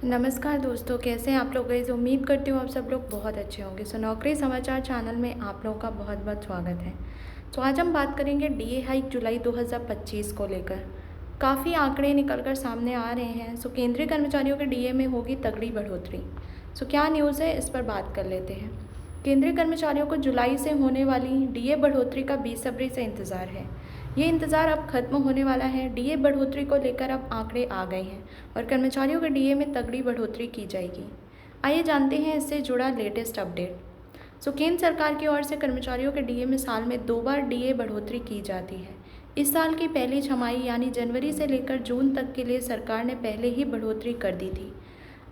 नमस्कार दोस्तों, कैसे हैं आप लोग। गाइस उम्मीद करती हूँ आप सब लोग बहुत अच्छे होंगे। सो नौकरी समाचार चैनल में आप लोगों का बहुत बहुत स्वागत है। तो आज हम बात करेंगे डीए हाइक जुलाई 2025 को लेकर। काफ़ी आंकड़े निकलकर सामने आ रहे हैं। सो केंद्रीय कर्मचारियों के डीए में होगी तगड़ी बढ़ोतरी। सो क्या न्यूज़ है, इस पर बात कर लेते हैं। केंद्रीय कर्मचारियों को जुलाई से होने वाली डीए बढ़ोतरी का बेसब्री से इंतज़ार है। ये इंतज़ार अब खत्म होने वाला है। डीए बढ़ोतरी को लेकर अब आंकड़े आ गए हैं और कर्मचारियों के डीए में तगड़ी बढ़ोतरी की जाएगी। आइए जानते हैं इससे जुड़ा लेटेस्ट अपडेट। केंद्र सरकार की ओर से कर्मचारियों के डीए में साल में 2 बार डीए बढ़ोतरी की जाती है। इस साल की पहली छमाही यानी जनवरी से लेकर जून तक के लिए सरकार ने पहले ही बढ़ोतरी कर दी थी।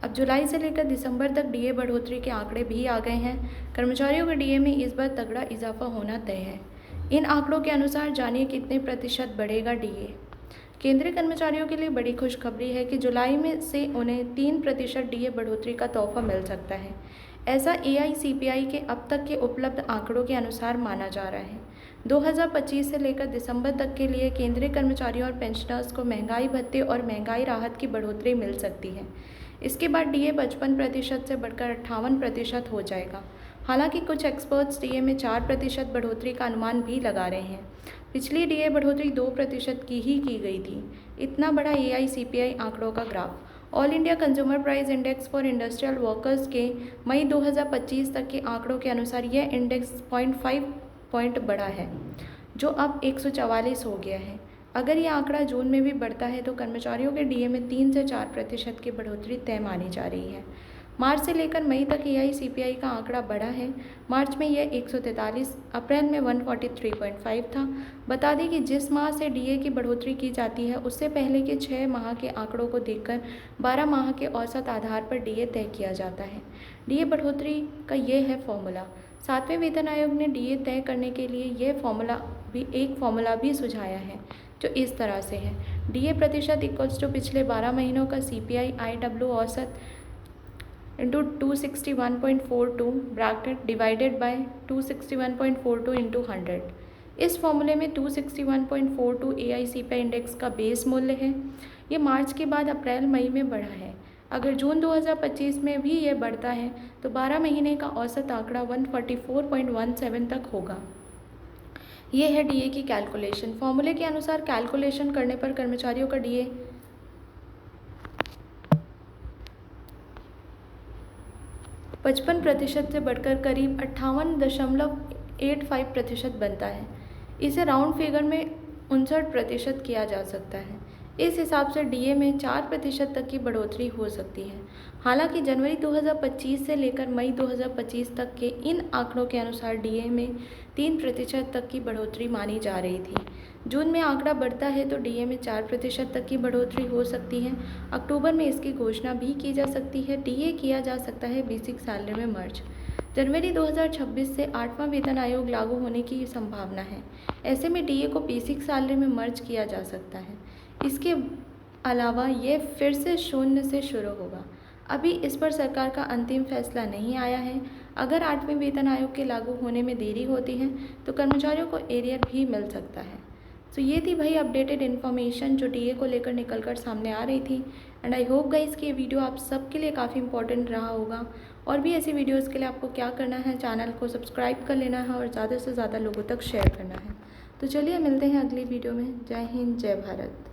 अब जुलाई से लेकर दिसंबर तक डीए बढ़ोतरी के आंकड़े भी आ गए हैं। कर्मचारियों के डीए में इस बार तगड़ा इजाफा होना तय है। इन आंकड़ों के अनुसार जानिए कितने प्रतिशत बढ़ेगा डीए। केंद्रीय कर्मचारियों के लिए बड़ी खुशखबरी है कि जुलाई में से उन्हें 3% डीए बढ़ोतरी का तोहफा मिल सकता है। ऐसा एआईसीपीआई के अब तक के उपलब्ध आंकड़ों के अनुसार माना जा रहा है। 2025 से लेकर दिसंबर तक के लिए केंद्रीय कर्मचारियों और पेंशनर्स को महंगाई भत्ते और महंगाई राहत की बढ़ोतरी मिल सकती है। इसके बाद डीए 55% से बढ़कर 58% हो जाएगा। हालांकि कुछ एक्सपर्ट्स डीए में 4% बढ़ोतरी का अनुमान भी लगा रहे हैं। पिछली डीए बढ़ोतरी 2% की गई थी। इतना बड़ा एआईसीपीआई आंकड़ों का graph. All India consumer price index for industrial workers के मई 2025 तक के आंकड़ों के अनुसार यह इंडेक्स 0.5 पॉइंट बढ़ा है, जो अब 144 हो गया है। अगर यह आंकड़ा जून में भी बढ़ता है तो कर्मचारियों के डीए में 3 से 4% की बढ़ोतरी तय मानी जा रही है। मार्च से लेकर मई तक एआईसीपीआई का आंकड़ा बढ़ा है। मार्च में यह 143, अप्रैल में 143.5 था। बता दें कि जिस माह से डीए की बढ़ोतरी की जाती है उससे पहले के 6 माह के आंकड़ों को देखकर 12 माह के औसत आधार पर डीए तय किया जाता है। डीए बढ़ोतरी का यह है फॉर्मूला। 7वें वेतन आयोग ने डीए तय करने के लिए यह फॉर्मूला भी सुझाया है, जो इस तरह से है। डीए प्रतिशत इक्वल्स टू पिछले 12 महीनों का सीपीआई IW औसत into 261.42 bracket divided by 261.42 into 100। इस फॉर्मूले में 261.42 एआईसीपीआई इंडेक्स का बेस मूल्य है। ये मार्च के बाद अप्रैल मई में बढ़ा है। अगर जून 2025 में भी ये बढ़ता है तो 12 महीने का औसत आंकड़ा 144.17 तक होगा। ये है डीए की कैलकुलेशन। फॉर्मूले के अनुसार कैलकुलेशन करने पर कर्मचारियों का डीए 55% से बढ़कर करीब 58.85% बनता है। इसे राउंड फिगर में 59% किया जा सकता है। इस हिसाब से डीए में 4% तक की बढ़ोतरी हो सकती है। हालांकि जनवरी 2025 से लेकर मई 2025 तक के इन आंकड़ों के अनुसार डीए में 3% तक की बढ़ोतरी मानी जा रही थी। जून में आंकड़ा बढ़ता है तो डीए में 4% तक की बढ़ोतरी हो सकती है। अक्टूबर में इसकी घोषणा भी की जा सकती है। डीए किया जा सकता है बेसिक सैलरी में मर्ज। जनवरी 2026 से 8वां वेतन आयोग लागू होने की संभावना है। ऐसे में डीए को बेसिक सैलरी में मर्ज किया जा सकता है। इसके अलावा ये फिर से 0 से शुरू होगा। अभी इस पर सरकार का अंतिम फैसला नहीं आया है। अगर 8वें वेतन आयोग के लागू होने में देरी होती है तो कर्मचारियों को एरियर भी मिल सकता है। तो ये थी भाई अपडेटेड इन्फॉर्मेशन जो डीए को लेकर निकल कर सामने आ रही थी। एंड आई होप गाइस कि ये वीडियो आप सबके लिए काफ़ी इंपॉर्टेंट रहा होगा। और भी ऐसी वीडियोज़ के लिए आपको क्या करना है, चैनल को सब्सक्राइब कर लेना है और ज़्यादा से ज़्यादा लोगों तक शेयर करना है। तो चलिए मिलते हैं अगली वीडियो में। जय हिंद, जय भारत।